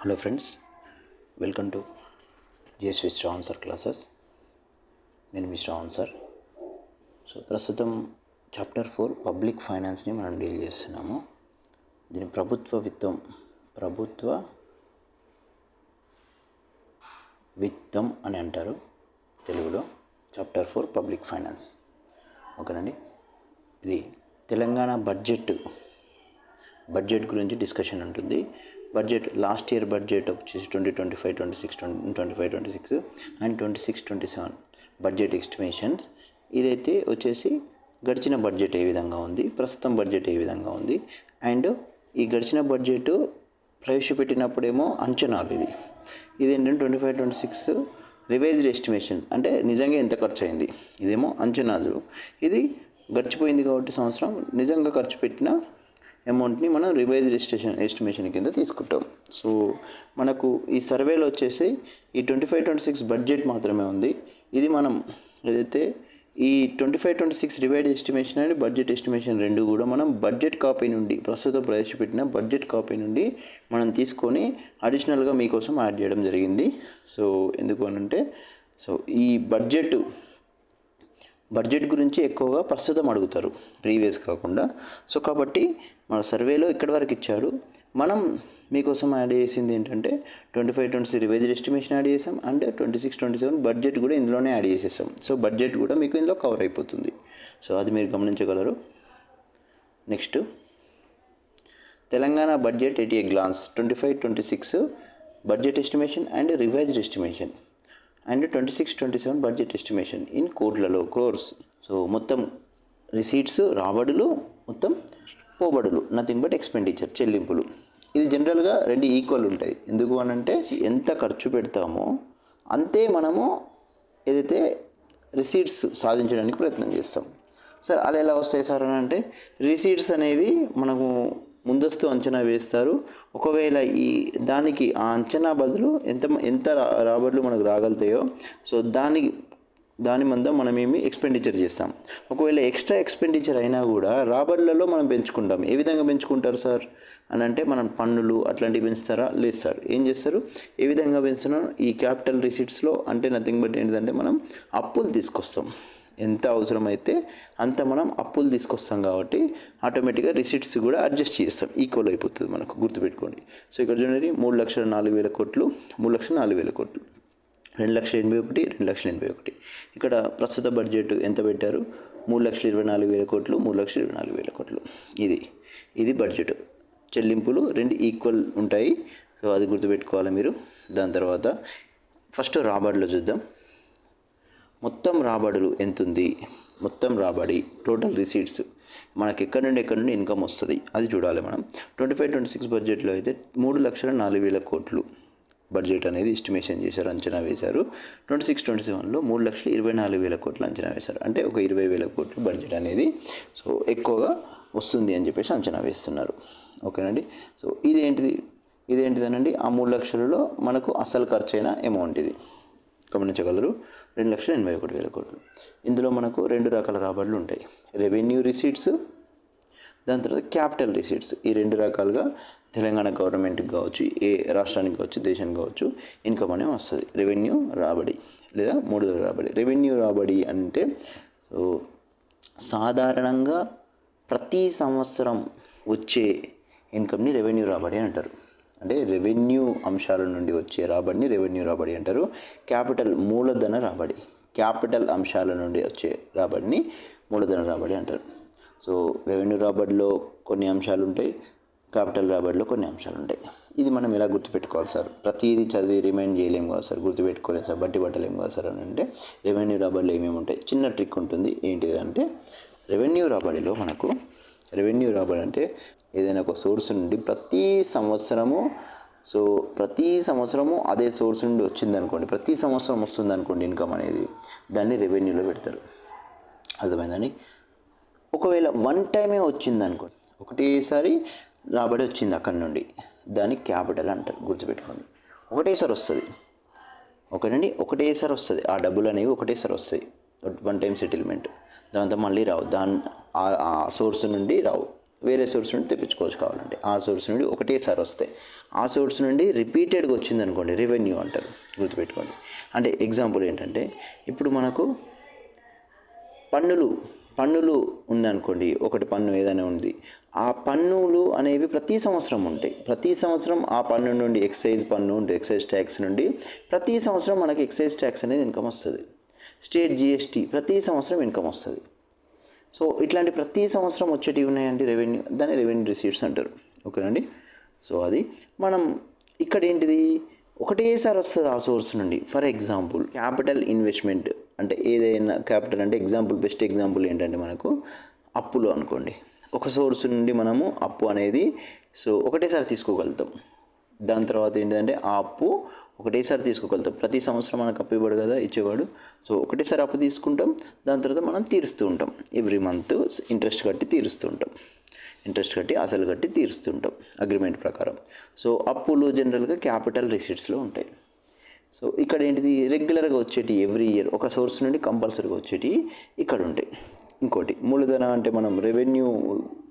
Hello friends, welcome to JSV Shravan sir classes. నేను మీ Shravan sir. So ప్రస్తుతం chapter 4 public ఫైనాన్స్ని మనం deal చేస్తున్నాము. దీని ప్రభుత్వ విత్తం అని అంటారు తెలుగులో. Chapter 4 public finance. ఓకేనండి. ఇది తెలంగాణ బడ్జెట్ గురించి డిస్కషన్ ఉంటుంది. బడ్జెట్ లాస్ట్ ఇయర్ బడ్జెట్ వచ్చేసి 2025-26 అండ్ 26-27 బడ్జెట్ ఎస్టిమేషన్స్. ఇదైతే వచ్చేసి గడిచిన బడ్జెట్ ఏ విధంగా ఉంది, ప్రస్తుతం బడ్జెట్ ఏ విధంగా ఉంది, అండ్ ఈ గడిచిన బడ్జెట్ ప్రవేశపెట్టినప్పుడేమో అంచనాలు. ఇది ఏంటంటే 25-26 రివైజ్డ్ ఎస్టిమేషన్, అంటే నిజంగా ఎంత ఖర్చు అయింది. ఇదేమో అంచనాలు. ఇది గడిచిపోయింది కాబట్టి సంవత్సరం నిజంగా ఖర్చు పెట్టిన అమౌంట్ని మనం రివైజ్డ్ ఎస్టిమేషన్ కింద తీసుకుంటాం. సో మనకు ఈ సర్వేలో వచ్చేసి ఈ 25-26 బడ్జెట్ మాత్రమే ఉంది. ఇది మనం ఏదైతే ఈ 25-26 revised estimation and budget estimation రెండు కూడా మనం బడ్జెట్ కాపీ నుండి, ప్రస్తుతం ప్రవేశపెట్టిన బడ్జెట్ కాపీ నుండి మనం తీసుకొని అడిషనల్గా మీకోసం యాడ్ చేయడం జరిగింది. సో ఎందుకు అనంటే, సో ఈ బడ్జెట్ గురించి ఎక్కువగా ప్రస్తుతం అడుగుతారు, ప్రీవియస్ కాకుండా. సో కాబట్టి మన సర్వేలో ఇక్కడి వరకు ఇచ్చాడు. మనం మీకోసం యాడ్ చేసింది ఏంటంటే 25-26 రివైజ్డ్ ఎస్టిమేషన్ యాడ్ చేసాం, అండ్ 26-27 బడ్జెట్ కూడా ఇందులోనే యాడ్ చేసేసాం. సో బడ్జెట్ కూడా మీకు ఇందులో కవర్ అయిపోతుంది. సో అది మీరు గమనించగలరు. Next, Telangana budget at a glance 25-26 budget estimation and revised estimation and 26-27 budget estimation in కోట్లలో, క్రోర్స్. సో మొత్తం రిసీట్స్, రాబడులు, మొత్తం పోబడులు, నథింగ్ బట్ ఎక్స్పెండిచర్, చెల్లింపులు. ఇది జనరల్గా రెండు ఈక్వల్ ఉంటాయి. ఎందుకు అనంటే ఎంత ఖర్చు పెడతామో అంతే మనము ఏదైతే రిసీట్స్ సాధించడానికి ప్రయత్నం చేస్తాం. సార్ అలా ఎలా వస్తాయి సార్ అని అంటే, రిసీట్స్ అనేవి మనము ముందస్తు అంచనా వేస్తారు. ఒకవేళ దానికి ఆ అంచనా బదులు ఎంత రాబడులు మనకు రాగలుగుతాయో, సో దాని మందం మనం ఎక్స్పెండిచర్ చేస్తాం. ఒకవేళ ఎక్స్ట్రా ఎక్స్పెండిచర్ అయినా కూడా రాబడులలో మనం పెంచుకుంటాం. ఏ విధంగా పెంచుకుంటారు సార్ అని అంటే, మనం పన్నులు అట్లాంటివి పెంచుతారా? లేదు సార్. ఏం చేస్తారు? ఏ విధంగా పెంచుతున్నాం? ఈ క్యాపిటల్ రిసీట్స్లో అంటే నథింగ్ బట్ ఏంటంటే, మనం అప్పులు తీసుకొస్తాం. ఎంత అవసరమైతే అంత మనం అప్పులు తీసుకొస్తాం కాబట్టి ఆటోమేటిక్గా రిసీట్స్ కూడా అడ్జస్ట్ చేస్తాం, ఈక్వల్ అయిపోతుంది మనకు. గుర్తుపెట్టుకోండి. సో ఇక్కడ చూడండి, 3,04,000 కోట్లు, 3,04,000 కోట్లు, 2,81,000, 2,81,000. ఇక్కడ ప్రస్తుత బడ్జెట్ ఎంత పెట్టారు? 3,24,000 కోట్లు, 3,24,000 కోట్లు. ఇది బడ్జెట్. చెల్లింపులు రెండు ఈక్వల్ ఉంటాయి. సో అది గుర్తుపెట్టుకోవాలి మీరు. దాని తర్వాత ఫస్ట్ రాబడిలో చూద్దాం. మొత్తం రాబడులు ఎంత ఉంది, మొత్తం రాబడి, టోటల్ రిసీట్స్, మనకి ఎక్కడి నుండి ఇన్కమ్ వస్తుంది అది చూడాలి మనం. 25-26 బడ్జెట్లో అయితే 3,04,000 కోట్లు బడ్జెట్ అనేది ఎస్టిమేషన్ చేశారు, అంచనా వేశారు. 26-27లో 3,24,000 కోట్లు అంచనా వేశారు. అంటే ఒక 20,000 కోట్లు బడ్జెట్ అనేది సో ఎక్కువగా వస్తుంది అని చెప్పేసి అంచనా వేస్తున్నారు. ఓకేనండి. సో ఇదేంటిదనండి, ఆ 3 లక్షలలో మనకు అసలు ఖర్చు అయిన అమౌంట్ ఇది గమనించగలరు. 2,81,000 కోట్లు. ఇందులో మనకు రెండు రకాల రాబడులు ఉంటాయి, రెవెన్యూ రిసీట్స్, దాని తర్వాత క్యాపిటల్ రిసీట్స్. ఈ రెండు రకాలుగా తెలంగాణ గవర్నమెంట్కి కావచ్చు, ఏ రాష్ట్రానికి కావచ్చు, దేశానికి కావచ్చు ఇన్కమ్ అనేది వస్తుంది. రెవెన్యూ రాబడి లేదా మూడవ రాబడి. రెవెన్యూ రాబడి అంటే సో సాధారణంగా ప్రతి సంవత్సరం వచ్చే ఇన్కమ్ని రెవెన్యూ రాబడి అని అంటారు. అంటే రెవెన్యూ అంశాల నుండి వచ్చే రాబడిని రెవెన్యూ రాబడి అంటారు. మూలధన రాబడి, క్యాపిటల్ అంశాల నుండి వచ్చే రాబడిని మూలధన రాబడి అంటారు. సో రెవెన్యూ రాబడిలో కొన్ని అంశాలు ఉంటాయి, క్యాపిటల్ రాబడిలో కొన్ని అంశాలు ఉంటాయి. ఇది మనం ఎలా గుర్తుపెట్టుకోవాలి సార్? ప్రతిదీ చదివి రిమైండ్ చేయలేము కదా సార్, గుర్తుపెట్టుకోలేము సార్, బట్టి పట్టలేము కదా సార్ అని అంటే, రెవెన్యూ రాబడిలో ఏమేమి ఉంటాయి? చిన్న ట్రిక్ ఉంటుంది. ఏంటిదంటే, రెవెన్యూ రాబడిలో మనకు రెవెన్యూ రాబడి అంటే ఏదైనా ఒక సోర్స్ నుండి ప్రతి సంవత్సరము అదే సోర్స్ నుండి వచ్చిందనుకోండి, ప్రతి సంవత్సరం వస్తుంది అనుకోండి ఇన్కమ్ అనేది, దాన్ని రెవెన్యూలో పెడతారు. అర్థమైందని? ఒకవేళ వన్ టైమే వచ్చిందనుకోండి, ఒకటేసారి రాబడి వచ్చింది అక్కడి నుండి, దాన్ని క్యాపిటల్ అంటారు. గుర్తుపెట్టుకోండి. ఒకటేసారి వస్తుంది. ఓకేనండి, ఒకటేసారి వస్తుంది. ఆ డబ్బులు అనేవి ఒకటేసారి వస్తాయి, వన్ టైం సెటిల్మెంట్. దాంతో మళ్ళీ రావు, ఆ సోర్స్ నుండి రావు. వేరే సోర్స్ నుండి తెప్పించుకోవచ్చు కావాలంటే. ఆ సోర్స్ నుండి ఒకటేసారి వస్తాయి. ఆ సోర్స్ నుండి రిపీటెడ్గా వచ్చింది అనుకోండి రెవెన్యూ అంటారు, గుర్తుపెట్టుకోండి. అంటే ఎగ్జాంపుల్ ఏంటంటే ఇప్పుడు మనకు పన్నులు ఉందనుకోండి, ఒకటి పన్ను ఏదైనా ఉంది, ఆ పన్నులు అనేవి ప్రతి సంవత్సరం ఉంటాయి. ప్రతి సంవత్సరం ఆ పన్ను నుండి ఎక్సైజ్ పన్ను ఉంటే ఎక్సైజ్ ట్యాక్స్ నుండి ప్రతి సంవత్సరం మనకి ఎక్సైజ్ ట్యాక్స్ అనేది ఇన్కమ్ వస్తుంది. స్టేట్ జిఎస్టీ ప్రతి సంవత్సరం ఇన్కమ్ వస్తుంది. సో ఇట్లాంటి ప్రతి సంవత్సరం వచ్చేటివి ఉన్నాయండి రెవెన్యూ, దాన్ని రెవెన్యూ రిసీట్స్ అంటారు. ఓకేనండి. సో అది మనం ఇక్కడ ఏంటిది ఒకటేసారి వస్తుంది ఆ సోర్స్ నుండి. ఫర్ ఎగ్జాంపుల్ క్యాపిటల్ ఇన్వెస్ట్మెంట్ అంటే ఏదైనా క్యాపిటల్ అంటే బెస్ట్ ఎగ్జాంపుల్ ఏంటంటే మనకు అప్పులు అనుకోండి. ఒక సోర్స్ నుండి మనము అప్పు అనేది సో ఒకటేసారి తీసుకోగలుగుతాం. దాని తర్వాత ఏంటంటే ఆ అప్పు ఒకటేసారి తీసుకోగలుగుతాం. ప్రతి సంవత్సరం మనకు అప్పు ఇవ్వడు కదా ఇచ్చేవాడు. సో ఒకటేసారి అప్పు తీసుకుంటాం, దాని తర్వాత మనం తీరుస్తూ ఉంటాం. ఎవ్రీ మంత్ ఇంట్రెస్ట్ కట్టి తీరుస్తూ ఉంటాం. అసలు కట్టి తీరుస్తుంటాం అగ్రిమెంట్ ప్రకారం. సో అప్పులు జనరల్గా క్యాపిటల్ రిసీట్స్లో ఉంటాయి. సో ఇక్కడ ఏంటిది రెగ్యులర్గా వచ్చేటి ఎవ్రీ ఇయర్ ఒక సోర్స్ నుండి కంపల్సరీగా వచ్చేటి ఇక్కడ ఉంటాయి. ఇంకోటి మూలధన అంటే మనం రెవెన్యూ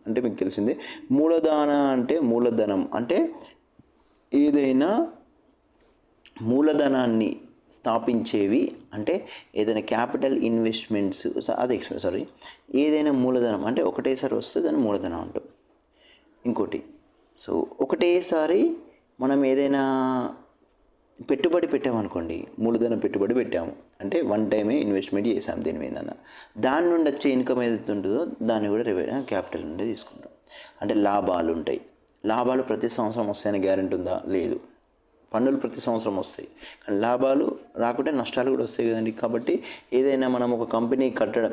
అంటే మీకు తెలిసిందే. మూలధనం అంటే ఏదైనా మూలధనాన్ని స్థాపించేవి అంటే ఏదైనా క్యాపిటల్ ఇన్వెస్ట్మెంట్స్ ఏదైనా మూలధనం అంటే ఒకటేసారి వస్తే దాన్ని మూలధనం అంటాం. ఇంకోటి సో ఒకటేసారి మనం ఏదైనా పెట్టుబడి పెట్టామనుకోండి, మూలధన పెట్టుబడి పెట్టాము అంటే వన్ టైమే ఇన్వెస్ట్మెంట్ చేసాము దీని మీద, దాని నుండి వచ్చే ఇన్కమ్ ఏదైతే ఉంటుందో దాన్ని కూడా క్యాపిటల్ నుండి తీసుకుంటాం. అంటే లాభాలు ఉంటాయి. లాభాలు ప్రతి సంవత్సరం వస్తాయని గ్యారెంటీ ఉందా? లేదు. పన్నులు ప్రతి సంవత్సరం వస్తాయి, కానీ లాభాలు రాకుంటే నష్టాలు కూడా వస్తాయి కదండి. కాబట్టి ఏదైనా మనం ఒక కంపెనీ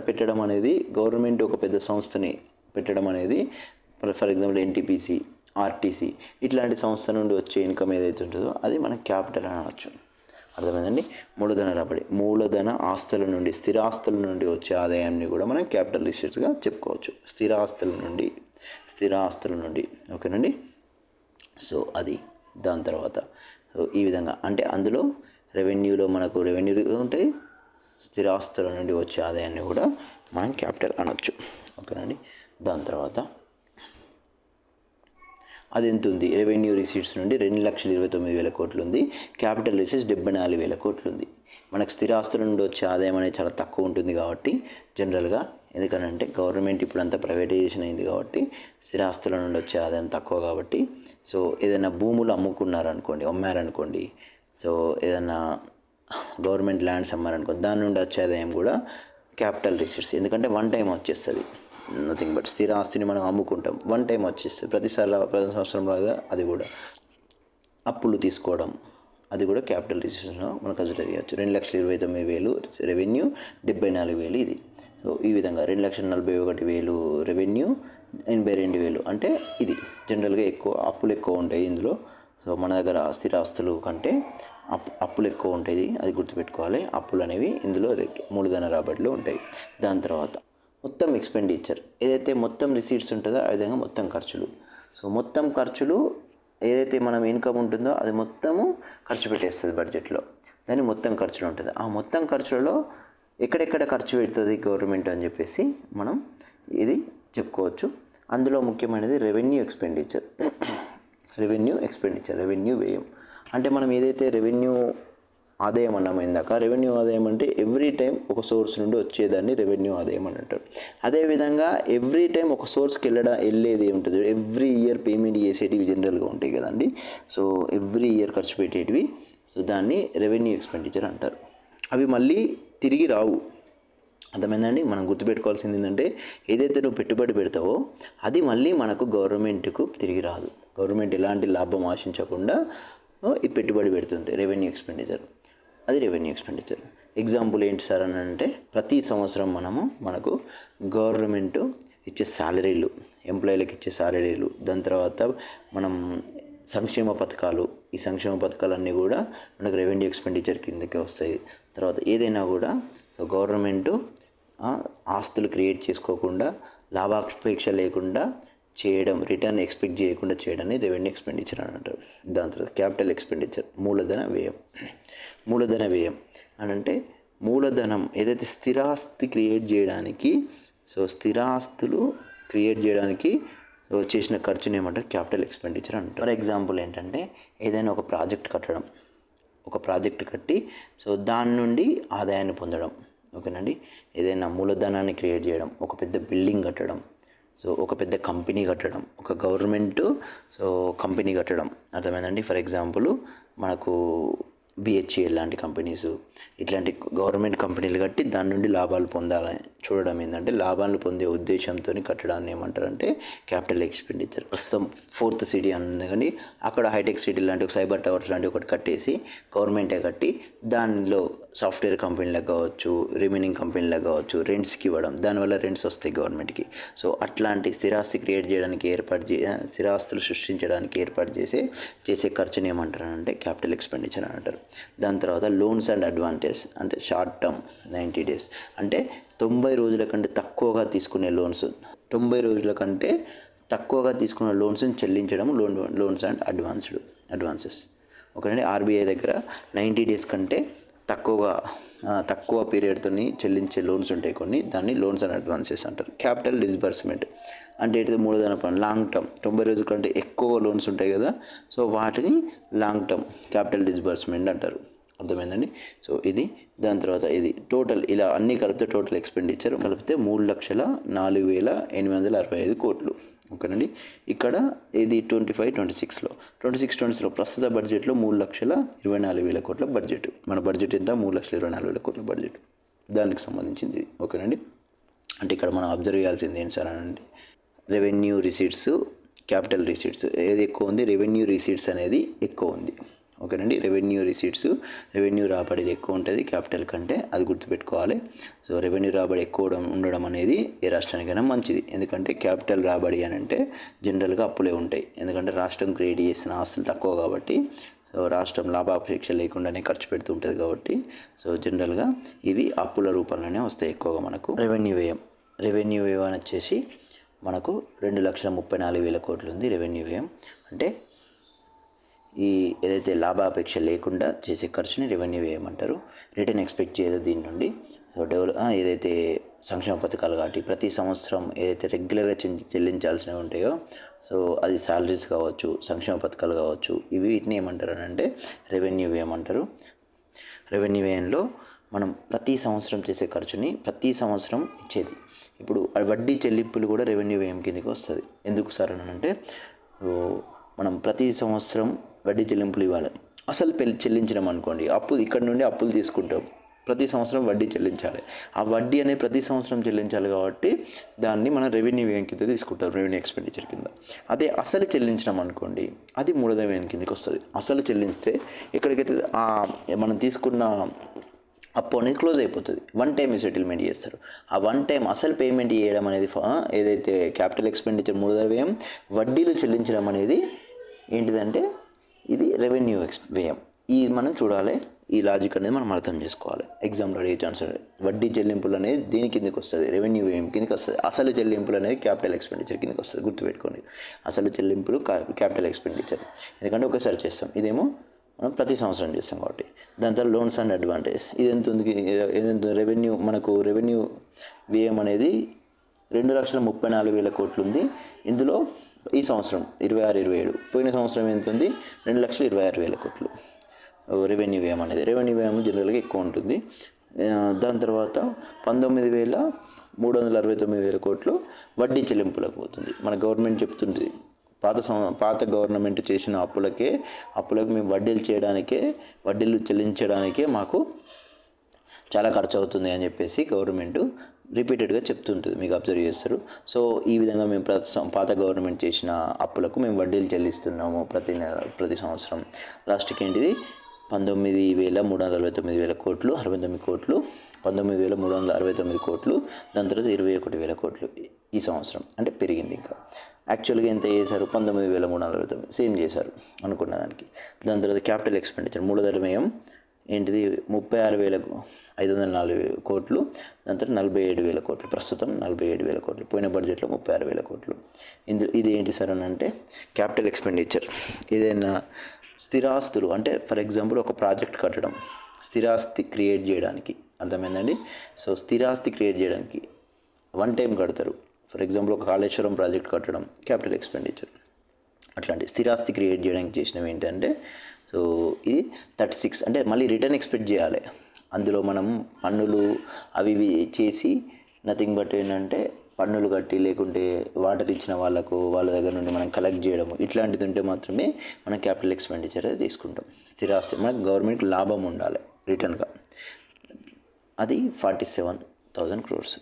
పెట్టడం అనేది, గవర్నమెంట్ ఒక పెద్ద సంస్థని పెట్టడం అనేది, ఫర్ ఎగ్జాంపుల్ ఎన్టీపీసీ, ఆర్టీసీ ఇట్లాంటి సంస్థ నుండి వచ్చే ఇన్కమ్ ఏదైతే ఉంటుందో అది మనకు క్యాపిటల్ అని అనవచ్చు. అర్థమైందండి. మూలధన రాబడి, మూలధన ఆస్తుల నుండి, స్థిరాస్తుల నుండి వచ్చే ఆదాయాన్ని కూడా మనం క్యాపిటల్ రిసీట్స్గా చెప్పుకోవచ్చు. స్థిరాస్తుల నుండి ఓకేనండి. సో అది దాని తర్వాత ఈ విధంగా అంటే అందులో రెవెన్యూలో మనకు రెవెన్యూ ఉంటాయి, స్థిరాస్తుల నుండి వచ్చే ఆదాయాన్ని కూడా మనం క్యాపిటల్ అనొచ్చు. ఓకేనండి. దాని తర్వాత అది ఎంత ఉంది? రెవెన్యూ రిసీట్స్ నుండి 2,29,000 కోట్లు ఉంది. క్యాపిటల్ రిసీట్స్ 74,000 కోట్లు ఉంది. మనకు స్థిరాస్తుల నుండి వచ్చే ఆదాయం అనేది చాలా తక్కువ ఉంటుంది కాబట్టి జనరల్గా, ఎందుకంటే గవర్నమెంట్ ఇప్పుడంతా ప్రైవేటైజేషన్ అయింది కాబట్టి స్థిరాస్తుల నుండి వచ్చే ఆదాయం తక్కువ కాబట్టి, సో ఏదైనా భూములు అమ్మారనుకోండి, సో ఏదైనా గవర్నమెంట్ ల్యాండ్స్ అమ్మారనుకోండి, దాని నుండి వచ్చే ఆదాయం కూడా క్యాపిటల్ రిసీట్స్. ఎందుకంటే వన్ టైం వచ్చేస్తుంది, నథింగ్ బట్ స్థిర ఆస్తిని మనం అమ్ముకుంటాం, వన్ టైం వచ్చేస్తుంది ప్రతి సంవత్సరం లాగా. అది కూడా అప్పులు తీసుకోవడం, అది కూడా క్యాపిటల్ రిసీట్స్లో మనం కన్సిడర్ చేయవచ్చు. 2,29,000 రెవెన్యూ, 74,000 ఇది. సో ఈ విధంగా 2,41,000 రెవెన్యూ, 82,000 అంటే ఇది జనరల్గా అప్పులు ఎక్కువ ఉంటాయి ఇందులో. సో మన దగ్గర స్థిరాస్తులు కంటే అప్పులు ఎక్కువ ఉంటాయి, అది గుర్తుపెట్టుకోవాలి. అప్పులు అనేవి ఇందులో మూలధన రాబడిలో ఉంటాయి. దాని తర్వాత మొత్తం ఎక్స్పెండిచర్, ఏదైతే మొత్తం రిసీట్స్ ఉంటుందో ఆ విధంగా మొత్తం ఖర్చులు. సో మొత్తం ఖర్చులు ఏదైతే మనం ఇన్కమ్ ఉంటుందో అది మొత్తము ఖర్చు పెట్టేస్తుంది బడ్జెట్లో, దాన్ని మొత్తం ఖర్చులు ఉంటుంది. ఆ మొత్తం ఖర్చులలో ఎక్కడెక్కడ ఖర్చు పెడుతుంది గవర్నమెంట్ అని చెప్పేసి మనం ఇది చెప్పుకోవచ్చు. అందులో ముఖ్యమైనది రెవెన్యూ ఎక్స్పెండిచర్, రెవెన్యూ వ్యయం. అంటే మనం ఏదైతే రెవెన్యూ ఆదాయం అన్నాము ఇందాక, రెవెన్యూ ఆదాయం అంటే ఎవ్రీ టైం ఒక సోర్స్ నుండి వచ్చేదాన్ని రెవెన్యూ ఆదాయం అని అంటారు. అదేవిధంగా ఎవ్రీ టైం ఒక సోర్స్కి వెళ్ళేది ఉంటుంది, ఎవ్రీ ఇయర్ పేమెంట్ చేసేటివి జనరల్గా ఉంటాయి కదండి. సో ఎవ్రీ ఇయర్ ఖర్చు పెట్టేటివి, సో దాన్ని రెవెన్యూ ఎక్స్పెండిచర్ అంటారు. అవి మళ్ళీ తిరిగి రావు. అర్థమైందండి. మనం గుర్తుపెట్టుకోవాల్సింది ఏంటంటే ఏదైతే నువ్వు పెట్టుబడి పెడతావో అది మళ్ళీ మనకు గవర్నమెంట్కు తిరిగి రాదు. గవర్నమెంట్ ఎలాంటి లాభం ఆశించకుండా ఈ పెట్టుబడి పెడుతుంది రెవెన్యూ ఎక్స్పెండిచర్. అది రెవెన్యూ ఎక్స్పెండిచర్. ఎగ్జాంపుల్ ఏంటి సార్ అని అంటే, ప్రతి సంవత్సరం మనకు గవర్నమెంట్ ఇచ్చే శాలరీలు, ఎంప్లాయీలకు ఇచ్చే శాలరీలు, దాని తర్వాత మనం సంక్షేమ పథకాలు, ఈ సంక్షేమ పథకాలన్నీ కూడా మనకు రెవెన్యూ ఎక్స్పెండిచర్ కిందకే వస్తాయి. తర్వాత ఏదైనా కూడా గవర్నమెంట్ ఆస్తులు క్రియేట్ చేసుకోకుండా, లాభాపేక్ష లేకుండా చేయడం, రిటర్న్ ఎక్స్పెక్ట్ చేయకుండా చేయడాన్ని రెవెన్యూ ఎక్స్పెండిచర్ అని అంటారు. దాని తర్వాత క్యాపిటల్ ఎక్స్పెండిచర్, మూలధన వ్యయం అని అంటే మూలధనం ఏదైతే స్థిరాస్తి క్రియేట్ చేయడానికి, సో స్థిరాస్తులు క్రియేట్ చేయడానికి చేసిన ఖర్చుని ఏమంటారు, క్యాపిటల్ ఎక్స్పెండిచర్ అంటారు. ఫర్ ఎగ్జాంపుల్ ఏంటంటే ఏదైనా ఒక ప్రాజెక్ట్ కట్టడం, ఒక ప్రాజెక్ట్ కట్టి సో దాని నుండి ఆదాయాన్ని పొందడం, ఓకేనండి. ఏదైనా మూలధనాన్ని క్రియేట్ చేయడం, ఒక పెద్ద బిల్డింగ్ కట్టడం, సో ఒక పెద్ద కంపెనీ కట్టడం, ఒక గవర్నమెంట్ సో కంపెనీ కట్టడం, అర్థమైందండి. ఫర్ ఎగ్జాంపుల్ మనకు బిహెచ్ఈఎల్ లాంటి కంపెనీస్, ఇట్లాంటి గవర్నమెంట్ కంపెనీలు కట్టి దాని నుండి లాభాలు పొందాలని చూడడం ఏంటంటే, లాభాలు పొందే ఉద్దేశంతో కట్టడాన్ని ఏమంటారంటే క్యాపిటల్ ఎక్స్పెండిచర్. ప్రస్తుతం 4th సిటీ ఉంది కానీ అక్కడ హైటెక్ సిటీ లాంటి ఒక సైబర్ టవర్స్ లాంటి ఒకటి కట్టేసి గవర్నమెంటే కట్టి దానిలో సాఫ్ట్వేర్ కంపెనీలకు కావచ్చు, రిమైనింగ్ కంపెనీలకు కావచ్చు రెంట్స్కి ఇవ్వడం, దానివల్ల రెంట్స్ వస్తాయి గవర్నమెంట్కి. సో అట్లాంటి స్థిరాస్తి క్రియేట్ చేయడానికి స్థిరాస్తులు సృష్టించడానికి ఏర్పాటు చేసే ఖర్చుని ఏమంటారంటే క్యాపిటల్ ఎక్స్పెండిచర్ అని అంటారు. దాని తర్వాత లోన్స్ అండ్ అడ్వాంటేజ్ అంటే షార్ట్ టర్మ్ 90 days అంటే 90 రోజుల కంటే తక్కువగా తీసుకునే లోన్స్, 90 రోజుల కంటే తక్కువగా తీసుకున్న లోన్స్ని చెల్లించడం లోన్స్ అండ్ అడ్వాన్సెస్. ఓకేనండి. ఆర్బీఐ దగ్గర 90 days కంటే తక్కువ పీరియడ్తో చెల్లించే లోన్స్ ఉంటాయి కొన్ని, దాన్ని లోన్స్ అండ్ అడ్వాన్సెస్ అంటారు. క్యాపిటల్ డిస్బర్స్మెంట్ అంటే ఏంటిది, మూలధన పని లాంగ్ టర్మ్, 90 రోజుల కంటే ఎక్కువ లోన్స్ ఉంటాయి కదా, సో వాటిని లాంగ్ టర్మ్ క్యాపిటల్ డిస్బర్స్మెంట్ అంటారు. అర్థమైందండి. సో ఇది దాని తర్వాత ఇది టోటల్ ఇలా అన్నీ కలిపితే టోటల్ ఎక్స్పెండిచర్ కలిపితే 3,04,865 కోట్లు. ఓకేనండి. ఇక్కడ ఇది 26-26లో ప్రస్తుత బడ్జెట్లో 3,24,000 కోట్ల బడ్జెట్. మన బడ్జెట్ ఎంత, 3,24,000 కోట్ల బడ్జెట్, దానికి సంబంధించింది. ఓకేనండి. అంటే ఇక్కడ మనం అబ్జర్వ్ చేయాల్సింది ఏంటి సార్ అంటే రెవెన్యూ రిసీట్స్, క్యాపిటల్ రిసీట్స్ ఏది ఎక్కువ ఉంది, రెవెన్యూ రిసీట్స్ అనేది ఎక్కువ ఉంది. ఓకేనండి. రెవెన్యూ రాబడి ఎక్కువ ఉంటుంది క్యాపిటల్ కంటే, అది గుర్తుపెట్టుకోవాలి. సో రెవెన్యూ రాబడి ఎక్కువ ఉండడం అనేది ఏ రాష్ట్రానికైనా మంచిది. ఎందుకంటే క్యాపిటల్ రాబడి అని అంటే జనరల్గా అప్పులే ఉంటాయి, ఎందుకంటే రాష్ట్రం క్రియేట్ చేసిన ఆస్తులు తక్కువ కాబట్టి, సో రాష్ట్రం లాభాపేక్ష లేకుండానే ఖర్చు పెడుతూ ఉంటుంది కాబట్టి, సో జనరల్గా ఇవి అప్పుల రూపంలోనే వస్తాయి ఎక్కువగా మనకు. రెవెన్యూ వ్యయం అని వచ్చేసి మనకు 2,34,000 కోట్లు ఉంది రెవెన్యూ వ్యయం. అంటే ఈ ఏదైతే లాభాపేక్ష లేకుండా చేసే ఖర్చుని రెవెన్యూ వ్యయం అంటారు. రిటర్న్ ఎక్స్పెక్ట్ చేయదు దీని నుండి. సో ఏదైతే సంక్షేమ పథకాలు కాబట్టి ప్రతి సంవత్సరం ఏదైతే రెగ్యులర్గా చెల్లించాల్సినవి ఉంటాయో, సో అది శాలరీస్ కావచ్చు, సంక్షేమ పథకాలు కావచ్చు, వీటిని ఏమంటారు అని అంటే రెవెన్యూ వ్యయం అంటారు. రెవెన్యూ వ్యయంలో మనం ప్రతి సంవత్సరం చేసే ఖర్చుని ప్రతి సంవత్సరం ఇచ్చేది. ఇప్పుడు వడ్డీ చెల్లింపులు కూడా రెవెన్యూ వ్యయం కిందకి వస్తుంది. ఎందుకు సార్ అని అంటే మనం ప్రతి సంవత్సరం వడ్డీ చెల్లింపులు ఇవ్వాలి. అసలు చెల్లించడం అనుకోండి, ఇక్కడ నుండి అప్పులు తీసుకుంటాం, ప్రతి సంవత్సరం వడ్డీ చెల్లించాలి. ఆ వడ్డీ అనేది ప్రతి సంవత్సరం చెల్లించాలి కాబట్టి దాన్ని మనం రెవెన్యూ వ్యయం కింద తీసుకుంటాం, రెవెన్యూ ఎక్స్పెండిచర్ కింద. అదే అసలు చెల్లించడం అనుకోండి, అది మూలధన వ్యయం కిందకి వస్తుంది. అసలు చెల్లిస్తే ఎక్కడికైతే మనం తీసుకున్న అప్పు అనేది క్లోజ్ అయిపోతుంది, వన్ టైం సెటిల్మెంట్ చేస్తారు. ఆ వన్ టైం అసలు పేమెంట్ చేయడం అనేది ఏదైతే క్యాపిటల్ ఎక్స్పెండిచర్ మూలధన వ్యయం, వడ్డీలు చెల్లించడం అనేది ఏంటిదంటే ఇది రెవెన్యూ వ్యయం. ఇది మనం చూడాలి, ఈ లాజిక్ అనేది మనం అర్థం చేసుకోవాలి. ఎగ్జామ్లో అడిగే ఛాన్స్ వడ్డీ చెల్లింపులు అనేది దీని కిందకి వస్తుంది, రెవెన్యూ వ్యయం కిందకి వస్తుంది. అసలు చెల్లింపులు అనేది క్యాపిటల్ ఎక్స్పెండిచర్ కిందకి వస్తుంది, గుర్తుపెట్టుకోండి. అసలు చెల్లింపులు క్యాపిటల్ ఎక్స్పెండిచర్, ఎందుకంటే ఒకసారి చేస్తాం, ఇదేమో మనం ప్రతి సంవత్సరం చేస్తాం కాబట్టి. దాని తర్వాత లోన్స్ అండ్ అడ్వాంటేజ్ ఇది ఎంత ఉంది, మనకు రెవెన్యూ వ్యయం అనేది 2,34,000 కోట్లు ఉంది. ఇందులో ఈ సంవత్సరం 26-27, పోయిన సంవత్సరం ఎంత ఉంది, 2,26,000 కోట్లు రెవెన్యూ వ్యయం అనేది. రెవెన్యూ వ్యయం జనరల్గా ఎక్కువ ఉంటుంది. దాని తర్వాత 19,369,000 కోట్లు వడ్డీ చెల్లింపులకు పోతుంది. మన గవర్నమెంట్ చెప్తుంది, పాత గవర్నమెంట్ చేసిన అప్పులకు మేము వడ్డీలు చెల్లించడానికే మాకు చాలా ఖర్చు అవుతుంది అని చెప్పేసి గవర్నమెంట్ రిపీటెడ్గా చెప్తుంటుంది, మీకు అబ్జర్వ్ చేస్తారు. సో ఈ విధంగా మేము పాత గవర్నమెంట్ చేసిన అప్పులకు మేము వడ్డీలు చెల్లిస్తున్నాము ప్రతి సంవత్సరం. లాస్ట్కి ఏంటిది 19,369,000 కోట్లు, 69 కోట్లు, 19,369 కోట్లు, దాని తర్వాత 21,000 కోట్లు ఈ సంవత్సరం, అంటే పెరిగింది. ఇంకా యాక్చువల్గా ఎంత చేశారు, 19,369 సేమ్ చేశారు అనుకున్న దానికి. దాని తర్వాత క్యాపిటల్ ఎక్స్పెండిచర్ మూలధన వ్యయం ఏంటిది 36,504 కోట్లు, దాని తర్వాత 47,000 కోట్లు, ప్రస్తుతం 47,000 కోట్లు, పోయిన బడ్జెట్లో 36,000 కోట్లు. ఇది ఏంటి సార్ అని అంటే క్యాపిటల్ ఎక్స్పెండిచర్. ఏదైనా స్థిరాస్తులు అంటే ఫర్ ఎగ్జాంపుల్ ఒక ప్రాజెక్ట్ కట్టడం, స్థిరాస్తి క్రియేట్ చేయడానికి, అర్థమైందండి. సో స్థిరాస్తి క్రియేట్ చేయడానికి వన్ టైం కడతారు. ఫర్ ఎగ్జాంపుల్ ఒక కాళేశ్వరం ప్రాజెక్ట్ కట్టడం క్యాపిటల్ ఎక్స్పెండిచర్. అట్లాంటి స్థిరాస్తి క్రియేట్ చేయడానికి చేసినవి ఏంటంటే సో ఇది 36 అంటే మళ్ళీ రిటర్న్ ఎక్స్పెక్ట్ చేయాలి. అందులో మనం పన్నులు అవి ఇవి చేసి నథింగ్ బట్ ఏంటంటే పన్నులు కట్టి లేకుంటే వాటర్ ఇచ్చిన వాళ్ళకు వాళ్ళ దగ్గర నుండి మనం కలెక్ట్ చేయడము ఇట్లాంటిది ఉంటే మాత్రమే మనం క్యాపిటల్ ఎక్స్పెండిచర్ తీసుకుంటాం. స్థిరాస్తి మనకు గవర్నమెంట్కి లాభం ఉండాలి రిటర్న్గా. అది 47,000 crores.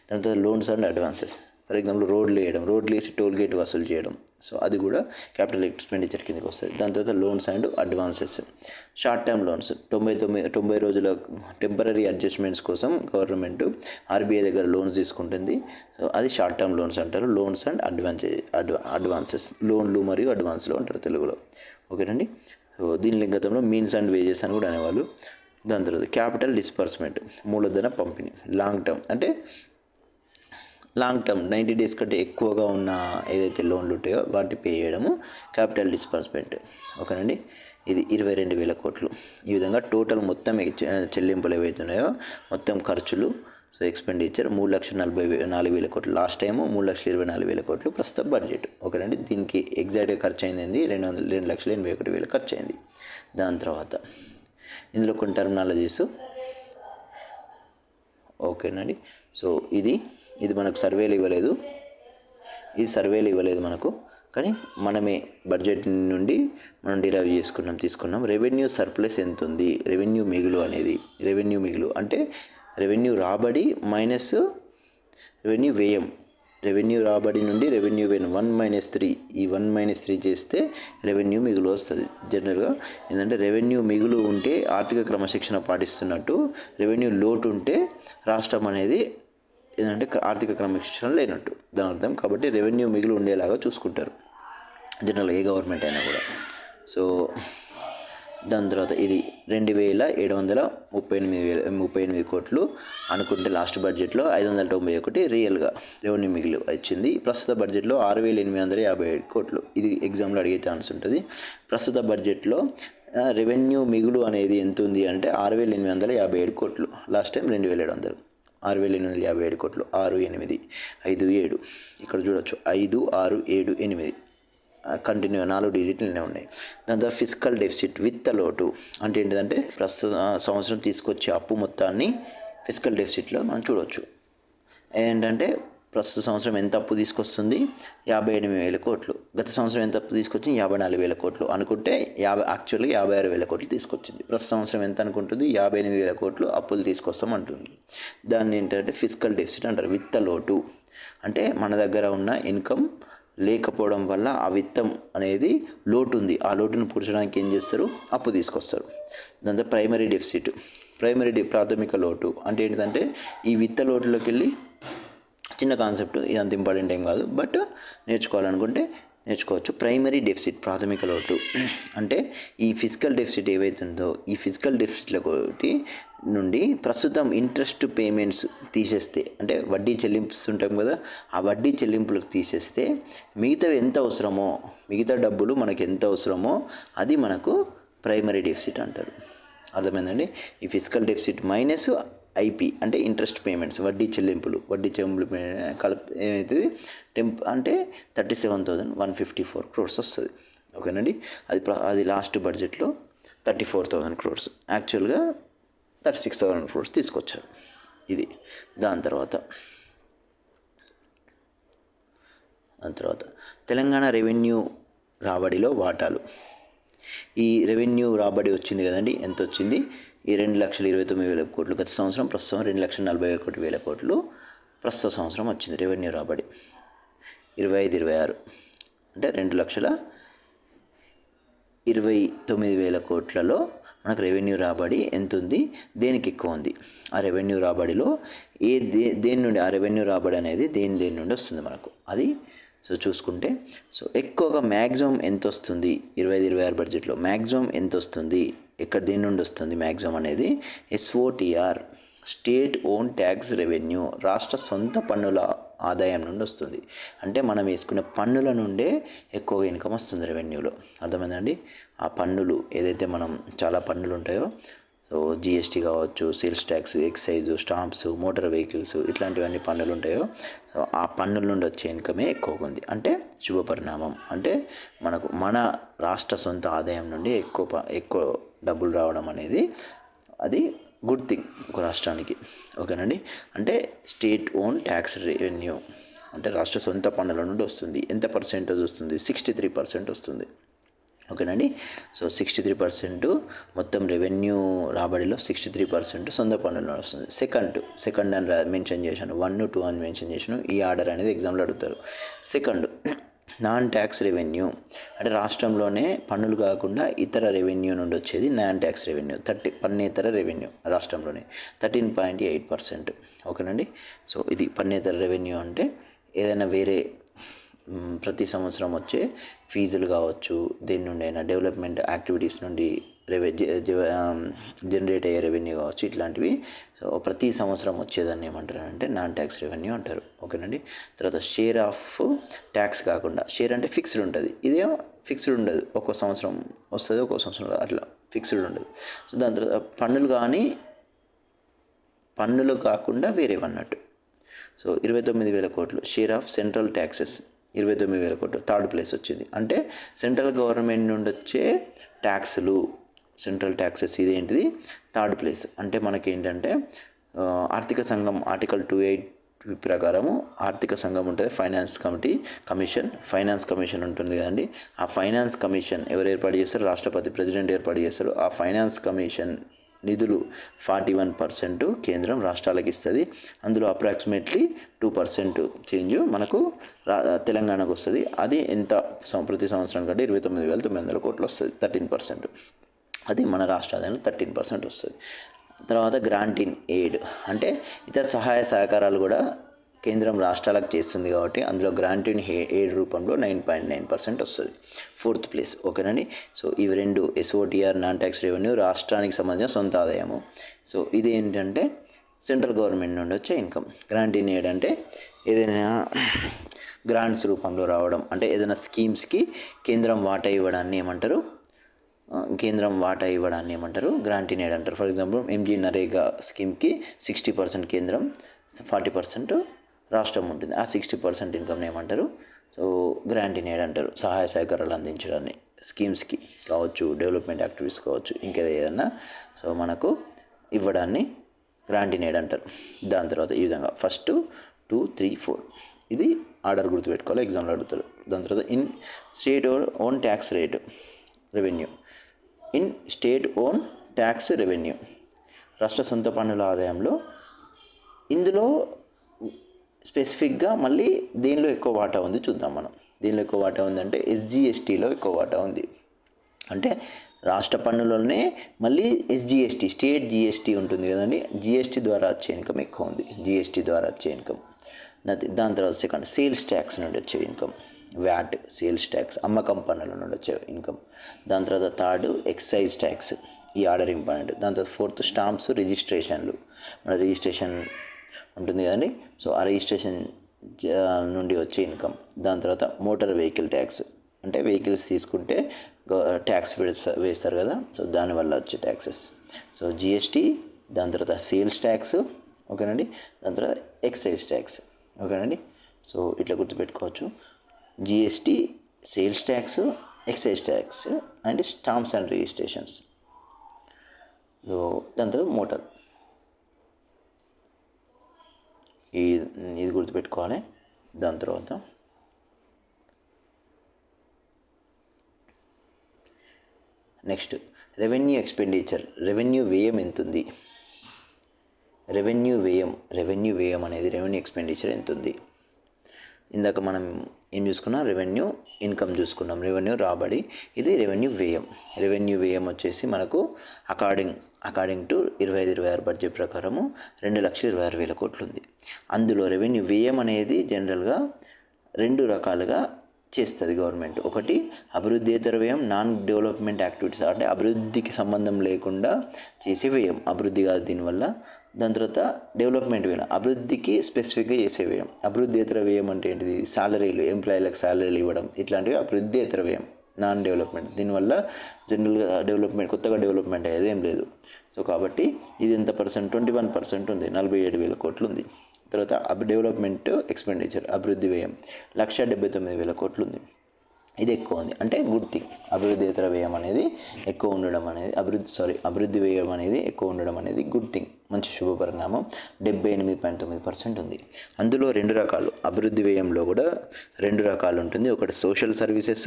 దాని తర్వాత loans and advances. For example రోడ్లు వేసి టోల్ గేట్ వసూలు చేయడం, సో అది కూడా క్యాపిటల్ ఎక్స్పెండిచర్ కిందకి వస్తుంది. దాని తర్వాత loans and advances. Short term loans 90 రోజుల టెంపరీ అడ్జస్ట్మెంట్స్ కోసం గవర్నమెంట్ ఆర్బీఐ దగ్గర లోన్స్ తీసుకుంటుంది. సో అది షార్ట్ టర్మ్ లోన్స్ అంటారు. లోన్స్ అండ్ అడ్వాన్సెస్, లోన్లు మరియు అడ్వాన్స్లు అంటారు తెలుగులో. ఓకేనండి. సో దీని గతంలో మీన్స్ అండ్ వేజెస్ అని కూడా అనేవాళ్ళు. దాని తర్వాత క్యాపిటల్ డిస్బర్స్మెంట్, మూలధన పంపిణీ. లాంగ్ టర్మ్ 90 days కంటే ఎక్కువగా ఉన్న ఏదైతే లోన్లు ఉంటాయో వాటిని పే చేయడము క్యాపిటల్ డిస్బర్స్మెంట్. ఓకేనండి. ఇది 22,000 crores. ఈ విధంగా టోటల్ మొత్తం చెల్లింపులు ఏవైతున్నాయో మొత్తం ఖర్చులు, so expenditure 3,44,000 crores. Last time 3,24,000 crores ప్రస్తుత బడ్జెట్. ఓకేనండి. దీనికి ఎగ్జాక్ట్గా ఖర్చు అయింది 2,81,000 ఖర్చు అయింది. దాని తర్వాత ఇందులో కొన్ని టర్మినాలజీస్. ఓకేనండి. సో ఇది మనకు సర్వేలు ఇవ్వలేదు, మనకు, కానీ మనమే బడ్జెట్ నుండి మనం డిరైవ్ తీసుకున్నాం. రెవెన్యూ సర్ప్లస్ ఎంత ఉంది, రెవెన్యూ మిగులు అనేది. రెవెన్యూ మిగులు అంటే రెవెన్యూ రాబడి మైనస్ రెవెన్యూ వ్యయం. రెవెన్యూ రాబడి నుండి రెవెన్యూ వ్యయం 1-3. ఈ 1-3 చేస్తే రెవెన్యూ మిగులు వస్తుంది. జనరల్గా ఏంటంటే రెవెన్యూ మిగులు ఉంటే ఆర్థిక క్రమశిక్షణ పాటిస్తున్నట్టు, రెవెన్యూ లోటు ఉంటే రాష్ట్రం అనేది ఏంటంటే ఆర్థిక క్రమశిక్షణ లేనట్టు దాని అర్థం. కాబట్టి రెవెన్యూ మిగులు ఉండేలాగా చూసుకుంటారు జనరల్ ఏ గవర్నమెంట్ అయినా కూడా. సో దాని తర్వాత ఇది 2,738 crores అనుకుంటే లాస్ట్ బడ్జెట్లో 591 రియల్గా రెవెన్యూ మిగులు వచ్చింది. ప్రస్తుత బడ్జెట్లో 6,857 crores. ఇది ఎగ్జామ్లో అడిగే ఛాన్స్ ఉంటుంది. ప్రస్తుత బడ్జెట్లో రెవెన్యూ మిగులు అనేది ఎంత ఉంది అంటే 6,857 crores. Last time 2,700. 6,857 crores. 6,857 ఇక్కడ చూడొచ్చు. 5, 6, 7, 8 కంటిన్యూ 4 డిజిట్లనే ఉన్నాయి. దాని తర్వాత ఫిజికల్ డెఫిసిట్ విత్ లోటు అంటే ఏంటిదంటే ప్రస్తుత సంవత్సరం తీసుకొచ్చే అప్పు మొత్తాన్ని ఫిజికల్ డెఫిసిట్లో మనం చూడవచ్చు. ఏంటంటే ప్రస్తుత సంవత్సరం ఎంత అప్పు తీసుకొస్తుంది 58,000 crores. గత సంవత్సరం ఎంత అప్పు తీసుకొచ్చింది 54,000 crores అనుకుంటే యాక్చువల్గా 56,000 crores తీసుకొచ్చింది. ప్రస్తుత సంవత్సరం ఎంత అనుకుంటుంది 58,000 crores అప్పులు తీసుకొస్తాం అంటుంది. దాన్ని ఏంటంటే ఫిజికల్ డెఫిసిట్ అంటారు. విత్త లోటు అంటే మన దగ్గర ఉన్న ఇన్కమ్ లేకపోవడం వల్ల ఆ విత్తం అనేది లోటు ఉంది, ఆ లోటును పూడ్చడానికి ఏం చేస్తారు, అప్పు తీసుకొస్తారు. దాంతో ప్రైమరీ డెఫిసిట్, ప్రాథమిక లోటు అంటే ఏంటంటే ఈ విత్త లోటులోకి వెళ్ళి చిన్న కాన్సెప్ట్, ఇది అంత ఇంపార్టెంట్ ఏం కాదు, బట్ నేర్చుకోవాలనుకుంటే నేర్చుకోవచ్చు. ప్రైమరీ డెఫిసిట్ ప్రాథమిక లోటు అంటే ఈ ఫిజికల్ డెఫిసిట్ ఏవైతుందో ఈ ఫిజికల్ డెఫిసిట్లకి నుండి ప్రస్తుతం ఇంట్రెస్ట్ పేమెంట్స్ తీసేస్తే, అంటే వడ్డీ చెల్లింపుతుంటాం కదా, ఆ వడ్డీ చెల్లింపులకు తీసేస్తే మిగతా డబ్బులు మనకు ఎంత అవసరమో అది మనకు ప్రైమరీ డెఫిసిట్ అంటారు. అర్థమైందండి. ఈ ఫిజికల్ డెఫిసిట్ మైనస్ ఐపీ అంటే ఇంట్రెస్ట్ పేమెంట్స్, వడ్డీ చెల్లింపులు ఏమవుతుంది అంటే 37,154 crores వస్తుంది. ఓకేనండి. అది లాస్ట్ బడ్జెట్లో 34,000 crores, యాక్చువల్గా 36,000 crores తీసుకొచ్చారు. ఇది దాని తర్వాత తెలంగాణ రెవెన్యూ రాబడిలో వాటాలు. ఈ రెవెన్యూ రాబడి వచ్చింది కదండి, ఎంత వచ్చింది, ఈ 2,29,000 crores గత సంవత్సరం, ప్రస్తుతం 2,41,000 crores ప్రస్తుత సంవత్సరం వచ్చింది రెవెన్యూ రాబడి. 25-26 అంటే 2,29,000 crores మనకు రెవెన్యూ రాబడి ఎంత ఉంది, దేనికి ఎక్కువ ఉంది, ఆ రెవెన్యూ రాబడిలో దేని నుండి, ఆ రెవెన్యూ రాబడి అనేది దేని నుండి వస్తుంది మనకు అది. సో చూసుకుంటే ఎక్కువగా మ్యాక్సిమం ఎంత వస్తుంది 25-26 బడ్జెట్లో, మ్యాక్సిమం ఎంత వస్తుంది, దేని నుండి వస్తుంది మ్యాక్సిమం అనేది SOTR, state own tax revenue, రాష్ట్ర సొంత పన్నుల ఆదాయం నుండి వస్తుంది. అంటే మనం వేసుకునే పన్నుల నుండే ఎక్కువగా ఇన్కమ్ వస్తుంది రెవెన్యూలో. అర్థమైందండి. ఆ పన్నులు ఏదైతే మనం చాలా పన్నులు ఉంటాయో, సో సో జిఎస్టీ కావచ్చు, sales tax, excise, stamps, motor vehicles ఇట్లాంటివన్నీ పన్నులు ఉంటాయో సో ఆ పన్నుల నుండి వచ్చే ఇన్కమే ఎక్కువగా ఉంది. అంటే శుభ పరిణామం. అంటే మన రాష్ట్ర సొంత ఆదాయం నుండి ఎక్కువ డబ్బులు రావడం అనేది అది గుడ్ థింగ్ ఒక రాష్ట్రానికి. ఓకేనండి. అంటే స్టేట్ ఓన్ ట్యాక్స్ రెవెన్యూ అంటే రాష్ట్ర సొంత పన్నుల నుండి వస్తుంది. ఎంత పర్సెంటేజ్ వస్తుంది? 63% వస్తుంది. ఓకేనండి. సో 63% మొత్తం రెవెన్యూ రాబడిలో 63% సొంత పన్నుల నుండి వస్తుంది. సెకండ్ అని మెన్షన్ చేశాను, 1, 2 అని మెన్షన్ చేశాను. ఈ ఆర్డర్ అనేది ఎగ్జామ్లో అడుగుతారు. సెకండ్ నాన్ ట్యాక్స్ రెవెన్యూ అంటే రాష్ట్రంలోనే పన్నులు కాకుండా ఇతర రెవెన్యూ నుండి వచ్చేది నాన్ ట్యాక్స్ రెవెన్యూ. పన్నేతర రెవెన్యూ రాష్ట్రంలోనే 13.8%. ఓకేనండి. సో ఇది పన్నేతర రెవెన్యూ అంటే ఏదైనా వేరే ప్రతి సంవత్సరం వచ్చే ఫీజులు కావచ్చు, దేని నుండి అయినా డెవలప్మెంట్ యాక్టివిటీస్ నుండి జనరేట్ అయ్యే రెవెన్యూ కావచ్చు, ఇట్లాంటివి సో ప్రతి సంవత్సరం వచ్చేదాన్ని ఏమంటారు అంటే నాన్ ట్యాక్స్ రెవెన్యూ అంటారు. ఓకేనండి. తర్వాత షేర్ ఆఫ్ ట్యాక్స్ కాకుండా, షేర్ అంటే ఫిక్స్డ్ ఉంటుంది, ఇదేమో ఫిక్స్డ్ ఉండదు, ఒక్కో సంవత్సరం వస్తుంది ఒక్కో సంవత్సరం అట్లా ఫిక్స్డ్ ఉండదు. సో దాని తర్వాత పన్నులు కాకుండా వేరేవన్నట్టు. సో 29,000 కోట్లు షేర్ ఆఫ్ సెంట్రల్ ట్యాక్సెస్, 29,000 కోట్లు థర్డ్ ప్లేస్ వచ్చింది. అంటే సెంట్రల్ గవర్నమెంట్ నుండి వచ్చే ట్యాక్సులు, సెంట్రల్ ట్యాక్సెస్ ఇదేంటిది థర్డ్ ప్లేస్. అంటే మనకేంటంటే ఆర్థిక సంఘం ఆర్టికల్ 280 ప్రకారము ఆర్థిక సంఘం ఉంటుంది, ఫైనాన్స్ కమిషన్ ఉంటుంది కదండి. ఆ ఫైనాన్స్ కమిషన్ ఎవరు ఏర్పాటు చేస్తారు? రాష్ట్రపతి, ప్రెసిడెంట్ ఏర్పాటు చేస్తారు. ఆ ఫైనాన్స్ కమిషన్ నిధులు 41% కేంద్రం రాష్ట్రాలకు ఇస్తుంది. అందులో అప్రాక్సిమేట్లీ 2% చేంజ్ మనకు తెలంగాణకు వస్తుంది. అది ఎంత ప్రతి సంవత్సరం కంటే 29,900 కోట్లు వస్తుంది, 13%. అది మన రాష్ట్ర ఆదాయంలో 13% వస్తుంది. తర్వాత గ్రాంట్ ఇన్ ఎయిడ్ అంటే ఇతర సహాయ సహకారాలు కూడా కేంద్రం రాష్ట్రాలకు చేస్తుంది కాబట్టి అందులో గ్రాంట్ ఇన్ ఎయిడ్ రూపంలో 9.9% వస్తుంది, 4th ప్లేస్. ఓకేనండి. సో ఇవి రెండు ఎస్ఓటిఆర్ నాన్ ట్యాక్స్ రెవెన్యూ రాష్ట్రానికి సంబంధించిన సొంత ఆదాయము. సో ఇది ఏంటంటే సెంట్రల్ గవర్నమెంట్ నుండి వచ్చే ఇన్కమ్. గ్రాంట్ ఇన్ ఎయిడ్ అంటే ఏదైనా గ్రాంట్స్ రూపంలో రావడం, అంటే ఏదైనా స్కీమ్స్కి కేంద్రం వాటా ఇవ్వడాన్ని ఏమంటారు? గ్రాంట్ ఇన్ ఎయిడ్ అంటారు. ఫర్ ఎగ్జాంపుల్ ఎంజీ నరేగా స్కీమ్కి 60% కేంద్రం, 40% రాష్ట్రం ఉంటుంది. ఆ 60% ఇన్కమ్ని ఏమంటారు? సో గ్రాంట్ ఇన్ ఎయిడ్ అంటారు. సహాయ సహకారాలు అందించడాన్ని స్కీమ్స్కి కావచ్చు, డెవలప్మెంట్ యాక్టివిటీస్ కావచ్చు, ఇంకేదైనా సో మనకు ఇవ్వడాన్ని గ్రాంట్ ఇన్ ఎయిడ్ అంటారు. దాని తర్వాత ఈ విధంగా 1, 2, 3, 4 ఇది ఆర్డర్ గుర్తుపెట్టుకోవాలి, ఎగ్జామ్లో అడుగుతారు. దాని తర్వాత in state own tax rate revenue, in state own tax revenue రాష్ట్ర సొంత పన్నుల ఆదాయంలో ఇందులో స్పెసిఫిక్గా మళ్ళీ దీనిలో ఎక్కువ వాటా ఉంది చూద్దాం మనం. దీనిలో ఎక్కువ వాటా ఉందంటే ఎస్జిఎస్టీలో ఎక్కువ వాటా ఉంది. అంటే రాష్ట్ర పన్నులోనే మళ్ళీ ఎస్జిఎస్టీ స్టేట్ జిఎస్టీ ఉంటుంది కదండి, జిఎస్టీ ద్వారా వచ్చే ఇన్కమ్ ఎక్కువ ఉంది. జిఎస్టీ ద్వారా వచ్చే ఇన్కమ్. దాని తర్వాత సెకండ్ సేల్స్ ట్యాక్స్ నుండి వచ్చే ఇన్కమ్, వ్యాట్ సేల్స్ ట్యాక్స్ అమ్మకం పన్నుల నుండి వచ్చే ఇన్కమ్. దాని తర్వాత థర్డ్ ఎక్సైజ్ ట్యాక్స్, ఈ ఆర్డర్ ఇంపార్టెంట్. దాని తర్వాత 4th స్టాంప్స్ రిజిస్ట్రేషన్లు, మన రిజిస్ట్రేషన్ ఉంటుంది కదండి. సో ఆ రిజిస్ట్రేషన్ నుండి వచ్చే ఇన్కమ్. దాని తర్వాత మోటార్ వెహికల్ ట్యాక్స్ అంటే వెహికల్స్ తీసుకుంటే ట్యాక్స్ వేస్తారు కదా, సో దానివల్ల వచ్చే ట్యాక్సెస్. సో జిఎస్టీ, దాని తర్వాత సేల్స్ ట్యాక్స్. ఓకేనండి. దాని తర్వాత ఎక్సైజ్ ట్యాక్స్. ఓకేనండి. సో ఇట్లా గుర్తుపెట్టుకోవచ్చు. GST, sales tax, excise tax and stamps and registrations. So దాని తర్వాత మోటార్, ఇది గుర్తుపెట్టుకోవాలి. దాని తర్వాత నెక్స్ట్ రెవెన్యూ ఎక్స్పెండిచర్, రెవెన్యూ వ్యయం ఎంత ఉంది? రెవెన్యూ వ్యయం అనేది రెవెన్యూ ఎక్స్పెండిచర్ ఎంత ఉంది? ఇందాక మనం ఏం చూసుకున్నాం? రెవెన్యూ ఇన్కమ్ చూసుకున్నాం, రెవెన్యూ రాబడి. ఇది రెవెన్యూ వ్యయం వచ్చేసి మనకు అకార్డింగ్ టు 25-26 బడ్జెట్ ప్రకారము 2,26,000 కోట్లు ఉంది. అందులో రెవెన్యూ వ్యయం అనేది జనరల్గా 2 రకాలుగా చేస్తుంది గవర్నమెంట్. ఒకటి అభివృద్ధియేతర వ్యయం, నాన్ డెవలప్మెంట్ యాక్టివిటీస్ అంటే అభివృద్ధికి సంబంధం లేకుండా చేసే వ్యయం, అభివృద్ధి కాదు దీనివల్ల. దాని తర్వాత డెవలప్మెంట్ వ్యయం, అభివృద్ధికి స్పెసిఫిక్గా చేసే వ్యయం. అభివృద్ధియేతర వ్యయం అంటే ఏంటిది? సాలరీలు, ఎంప్లాయీలకు సాలరీలు ఇవ్వడం, ఇట్లాంటివి అభివృద్ధియేతర వ్యయం. Non development. దీనివల్ల జనరల్గా కొత్తగా డెవలప్మెంట్ అయ్యేది ఏం లేదు. సో కాబట్టి ఇది ఎంత పర్సెంట్, 21% ఉంది, 47,000 కోట్లు ఉంది. తర్వాత డెవలప్మెంట్ ఎక్స్పెండిచర్, అభివృద్ధి వ్యయం 1,79,000 కోట్లు ఉంది. ఇది ఎక్కువ ఉంది అంటే గుడ్ థింగ్. అభివృద్ధియేతర వ్యయం అనేది ఎక్కువ ఉండడం అనేది అభివృద్ధి వ్యయం అనేది ఎక్కువ ఉండడం అనేది గుడ్ థింగ్, మంచి శుభ పరిణామం. 78.9% ఉంది. అందులో 2 రకాలు, అభివృద్ధి వ్యయంలో కూడా 2 రకాలు ఉంటుంది. ఒకటి సోషల్ సర్వీసెస్,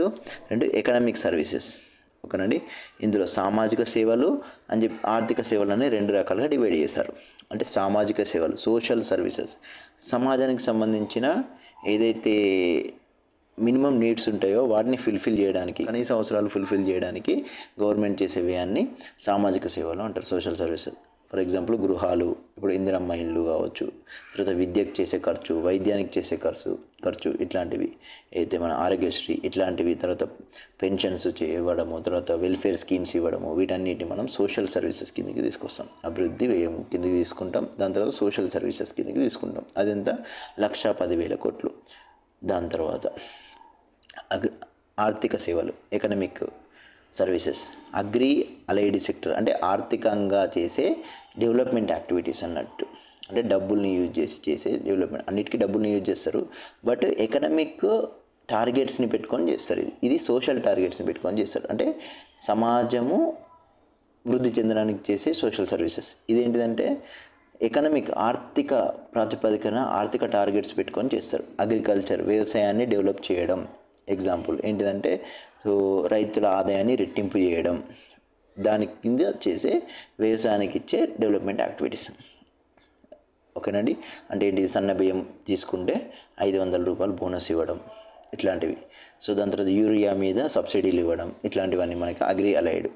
2 ఎకనామిక్ సర్వీసెస్. ఓకేనండి. ఇందులో సామాజిక సేవలు అని చెప్పి ఆర్థిక సేవలని 2 రకాలుగా డివైడ్ చేశారు. అంటే సామాజిక సేవలు, సోషల్ సర్వీసెస్, సమాజానికి సంబంధించిన ఏదైతే మినిమం నీడ్స్ ఉంటాయో వాటిని ఫుల్ఫిల్ చేయడానికి, కనీస అవసరాలు ఫుల్ఫిల్ చేయడానికి గవర్నమెంట్ చేసే వ్యయాన్ని సామాజిక సేవలు అంటారు, సోషల్ సర్వీసెస్. ఫర్ ఎగ్జాంపుల్ గృహాలు, ఇప్పుడు ఇందిరమ్మ ఇళ్ళు కావచ్చు, తర్వాత విద్యకు చేసే ఖర్చు, వైద్యానికి చేసే ఖర్చు ఇట్లాంటివి అయితే మన ఆరోగ్యశ్రీ ఇట్లాంటివి, తర్వాత పెన్షన్స్ ఇవ్వడము, తర్వాత వెల్ఫేర్ స్కీమ్స్ ఇవ్వడము, వీటన్నిటిని మనం సోషల్ సర్వీసెస్ కిందకి తీసుకొస్తాం. అభివృద్ధి వ్యయం కిందకి తీసుకుంటాం, దాని తర్వాత సోషల్ సర్వీసెస్ కిందకి తీసుకుంటాం. అదెంత, 1,10,000 కోట్లు. దాని తర్వాత ఆర్థిక సేవలు, economic services, agri allied sector అంటే ఆర్థికంగా చేసే డెవలప్మెంట్ యాక్టివిటీస్ అన్నట్టు. అంటే డబ్బుల్ని యూజ్ చేసే డెవలప్మెంట్, అన్నిటికీ డబ్బుల్ని యూజ్ చేస్తారు, బట్ ఎకనామిక్ టార్గెట్స్ని పెట్టుకొని చేస్తారు. ఇది సోషల్ టార్గెట్స్ని పెట్టుకొని చేస్తారు. అంటే సమాజము వృద్ధి చెందడానికి చేసే సోషల్ సర్వీసెస్. ఇదేంటిదంటే ఎకనామిక్, ఆర్థిక ప్రాతిపదికన ఆర్థిక టార్గెట్స్ పెట్టుకొని చేస్తారు. అగ్రికల్చర్, వ్యవసాయాన్ని డెవలప్ చేయడం. ఎగ్జాంపుల్ ఏంటిదంటే రైతుల ఆదాయాన్ని రెట్టింపు చేయడం, దాని కింద చేసే వ్యవసాయానికి ఇచ్చే డెవలప్మెంట్ యాక్టివిటీస్. ఓకేనండి. అంటే ఏంటి, సన్న బియ్యం తీసుకుంటే 500 రూపాయలు బోనస్ ఇవ్వడం ఇట్లాంటివి. సో దాని తర్వాత యూరియా మీద సబ్సిడీలు ఇవ్వడం, ఇట్లాంటివన్నీ మనకి అగ్రి అలైడ్.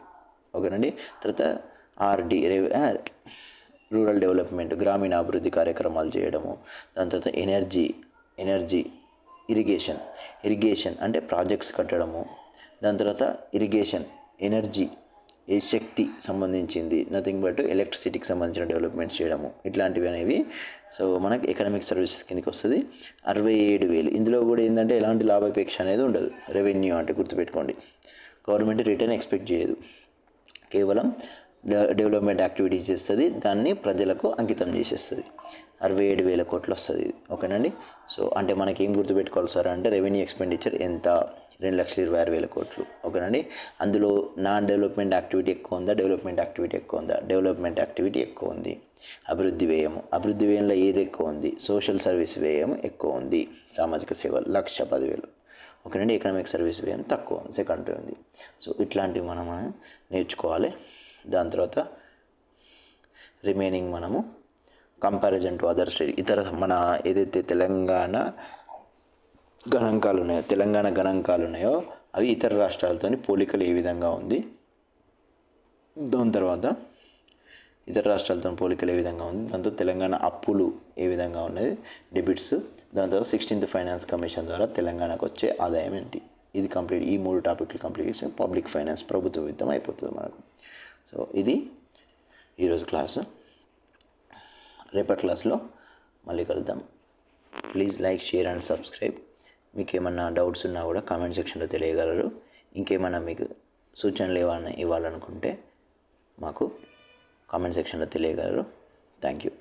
ఓకేనండి. తర్వాత ఆర్డి, రూరల్ డెవలప్మెంట్, గ్రామీణ అభివృద్ధి కార్యక్రమాలు చేయడము. దాని తర్వాత ఎనర్జీ ఇరిగేషన్ అంటే ప్రాజెక్ట్స్ కట్టడము. దాని తర్వాత ఎనర్జీ, శక్తి సంబంధించింది, నథింగ్ బట్ ఎలక్ట్రిసిటీకి సంబంధించిన డెవలప్మెంట్ చేయడము, ఇట్లాంటివి అనేవి సో మనకి ఎకనామిక్ సర్వీసెస్ కిందకి వస్తుంది. 67,000. ఇందులో కూడా ఏంటంటే ఎలాంటి లాభాపేక్ష అనేది ఉండదు. రెవెన్యూ అంటే గుర్తుపెట్టుకోండి, గవర్నమెంట్ రిటర్న్ ఎక్స్పెక్ట్ చేయదు, కేవలం డెవలప్మెంట్ యాక్టివిటీస్ చేస్తుంది, దాన్ని ప్రజలకు అంకితం చేసేస్తుంది. 67,000 కోట్లు వస్తుంది. ఓకేనండి. సో అంటే మనకి ఏం గుర్తుపెట్టుకోవాలి సార్ అంటే, రెవెన్యూ ఎక్స్పెండిచర్ ఎంత, 2,26,000 కోట్లు. ఓకేనండి. అందులో నాన్ డెవలప్మెంట్ యాక్టివిటీ ఎక్కువ ఉందా, డెవలప్మెంట్ యాక్టివిటీ ఎక్కువ ఉందా? డెవలప్మెంట్ యాక్టివిటీ ఎక్కువ ఉంది. అభివృద్ధి వ్యయంలో ఏది ఎక్కువ ఉంది? సోషల్ సర్వీస్ వ్యయం ఎక్కువ ఉంది. సామాజిక సేవలు 1,10,000. ఓకేనండి. ఎకనామిక్ సర్వీస్ వ్యయం తక్కువ ఉంది, సెకండరీ ఉంది. సో ఇట్లాంటివి మనం నేర్చుకోవాలి. దాని తర్వాత రిమైనింగ్ మనము కంపారిజన్ టు అదర్ స్టేట్, ఇతర మన ఏదైతే తెలంగాణ గణాంకాలు ఉన్నాయో అవి ఇతర రాష్ట్రాలతో పోలికలు ఏ విధంగా ఉంది, దాని తర్వాత ఇతర రాష్ట్రాలతో పోలికలు ఏ విధంగా ఉంది, దాంతో తెలంగాణ అప్పులు ఏ విధంగా ఉన్నది, డెబిట్స్, దాని తర్వాత 16th ఫైనాన్స్ కమిషన్ ద్వారా తెలంగాణకు వచ్చే ఆదాయం ఏంటి. ఇది కంప్లీట్, ఈ 3 టాపిక్లు కంప్లీట్ చేసి పబ్లిక్ ఫైనాన్స్, ప్రభుత్వ విత్తం అయిపోతుంది మనకు. సో ఇది ఈరోజు క్లాసు. రేపటి క్లాస్లో మళ్ళీ కలుద్దాం. Please like, share and subscribe. మీకు ఏమన్నా డౌట్స్ ఉన్నా కూడా కామెంట్ సెక్షన్లో తెలియగలరు. ఇంకేమన్నా మీకు సూచనలు ఇవ్వాలనుకుంటే మాకు కామెంట్ సెక్షన్లో తెలియగలరు. Thank you.